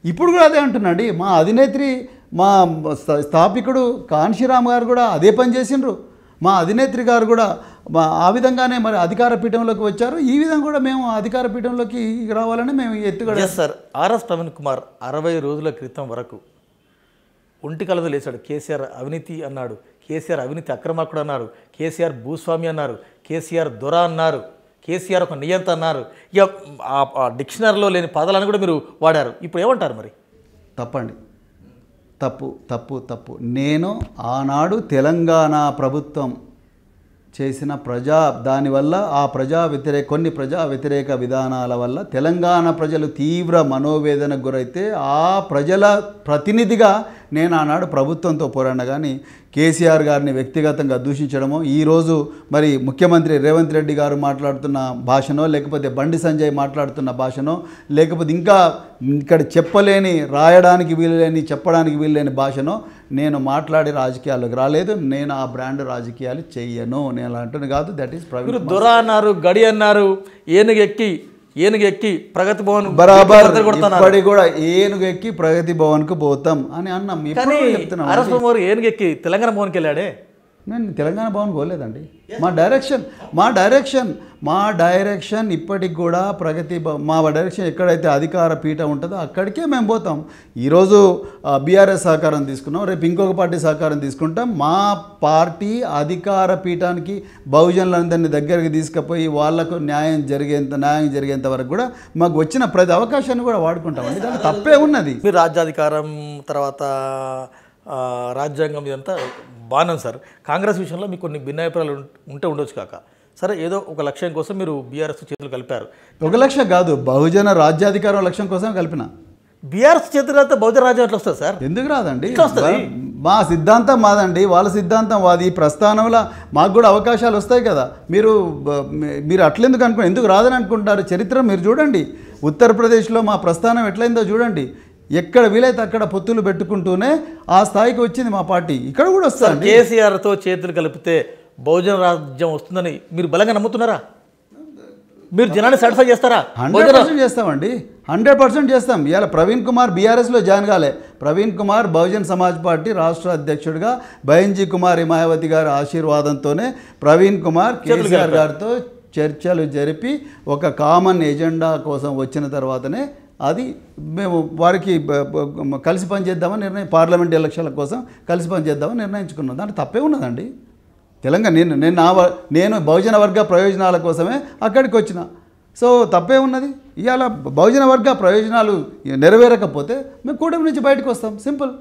ఇప్పుడు కూడా అదే అంటున్నాండి. మా అధినేత్రి మా స్థాపికుడు కాన్షీరామ్ గారు కూడా అదే పని చేసిండ్రు. మా అధినేత్రి గారు కూడా ఆ విధంగానే మరి అధికార పీఠంలోకి వచ్చారు. ఈ విధంగా కూడా మేము అధికార పీఠంలోకి రావాలని మేము ఎత్తుగడ. సార్ ఆర్ఎస్ ప్రవీణ్ కుమార్ 60 రోజుల క్రితం వరకు ఒంటి కలదు లేచాడు. కేసీఆర్ అవినీతి అన్నాడు, కేసీఆర్ అవినీతి అక్రమార్కుడు అన్నారు, కేసీఆర్ భూస్వామి అన్నారు, కేసీఆర్ దొర అన్నారు, కేసీఆర్ ఒక నియంత అన్నారు. ఇక ఆ డిక్షనరీలో లేని పదాలను కూడా మీరు వాడారు. ఇప్పుడు ఏమంటారు మరి? తప్పండి, తప్పు తప్పు తప్పు. నేను ఆనాడు తెలంగాణ ప్రభుత్వం చేసిన దానివల్ల ఆ కొన్ని ప్రజా వ్యతిరేక విధానాల వల్ల తెలంగాణ ప్రజలు తీవ్ర మనోవేదనకు గురైతే ఆ ప్రజల ప్రతినిధిగా నేను ఆనాడు ప్రభుత్వంతో పోరాడిన. కానీ కేసీఆర్ గారిని వ్యక్తిగతంగా దూషించడమో, ఈరోజు మరి ముఖ్యమంత్రి రేవంత్ రెడ్డి గారు మాట్లాడుతున్న భాషనో, లేకపోతే బండి సంజయ్ మాట్లాడుతున్న భాషనో, లేకపోతే ఇంకా ఇక్కడ చెప్పలేని, రాయడానికి వీలులేని, చెప్పడానికి వీలులేని భాషనో నేను మాట్లాడి రాజకీయాల్లోకి రాలేదు. నేను ఆ బ్రాండ్ రాజకీయాలు చెయ్యను. నేను అలా అంటున్నా కాదు. That is Praveen. దొర అన్నారు, గడి అన్నారు, ఏనుగెక్కి ప్రగతి భవన్ బరాబర్ ఇప్పటి కూడా ఏనుగెక్కి ప్రగతి భవన్కు పోతాం అని అన్నాం. ఏనుగెక్కి తెలంగాణ భవన్కి వెళ్ళాడే. నేను తెలంగాణ భవన్ పోలేదండి. మా డైరెక్షన్ ఇప్పటికి కూడా మా డైరెక్షన్ ఎక్కడైతే అధికార పీఠం ఉంటుందో అక్కడికే మేము పోతాం. ఈరోజు బీఆర్ఎస్ సహకారం తీసుకున్నాం, రేపు ఇంకొక పార్టీ సహకారం తీసుకుంటాం. మా పార్టీ అధికార పీఠానికి బహుజనులందరినీ దగ్గరికి తీసుకుపోయి వాళ్లకు న్యాయం జరిగేంత వరకు కూడా మాకు వచ్చిన ప్రతి అవకాశాన్ని కూడా వాడుకుంటామండి. దానికి తప్పే ఉన్నది. మీరు రాజ్యాధికారం తర్వాత రాజ్యాంగం ఇదంతా బాణం సార్. కాంగ్రెస్ విషయంలో మీకు కొన్ని భిన్నాభిప్రాయాలు ఉండొచ్చు కాక, సరే ఏదో ఒక లక్ష్యం కోసం మీరు బీఆర్ఎస్ చేతులు కలిపారు. ఒక లక్ష్యం కాదు, బహుజన రాజ్యాధికారం లక్ష్యం కోసం కలిపిన. బీఆర్ఎస్ చేతులు అయితే బహుజన రాజ్యం ఎట్లా వస్తుంది సార్? ఎందుకు రాదండి? మా సిద్ధాంతం మాదండి, వాళ్ళ సిద్ధాంతం వాది. ఈ ప్రస్థానంలో మాకు కూడా అవకాశాలు వస్తాయి కదా. మీరు అట్లెందుకు ఎందుకు రాదని అనుకుంటారు? చరిత్ర మీరు చూడండి. ఉత్తరప్రదేశ్లో మా ప్రస్థానం ఎట్లయిందో చూడండి. ఎక్కడ వీలైతే అక్కడ పొత్తులు పెట్టుకుంటూనే ఆ స్థాయికి వచ్చింది మా పార్టీ. ఇక్కడ కూడా వస్తారు. కేసీఆర్తో చేతులు కలిపితే బహుజన రాజ్యం వస్తుందని మీరు బలంగా నమ్ముతున్నారా? మీరు జనాన్ని సాటిస్ఫై చేస్తారా? 100% చేస్తామండి, 100% చేస్తాం. ఇవాళ ప్రవీణ్ కుమార్ బీఆర్ఎస్లో జాయిన్ కాలే. ప్రవీణ్ కుమార్ బహుజన్ సమాజ్ పార్టీ రాష్ట్ర అధ్యక్షుడిగా బైన్జీ కుమార్ హిమాయవతి గారి ఆశీర్వాదంతోనే ప్రవీణ్ కుమార్ కేసీఆర్ గారితో చర్చలు జరిపి ఒక కామన్ ఎజెండా కోసం వచ్చిన తర్వాతనే అది మేము వారికి కలిసి పనిచేద్దామని పార్లమెంట్ ఎలక్షన్ల కోసం కలిసి పనిచేద్దామని నిర్ణయించుకున్నాం. దాంట్లో తప్పే ఉన్నదండి. తెలంగాణ నేను బహుజన వర్గ ప్రయోజనాల కోసమే అక్కడికి వచ్చిన. సో తప్పే ఉన్నది. ఇవాళ బహుజన వర్గ ప్రయోజనాలు నెరవేరకపోతే మేము కూటమి నుంచి బయటకు వస్తాం. సింపుల్.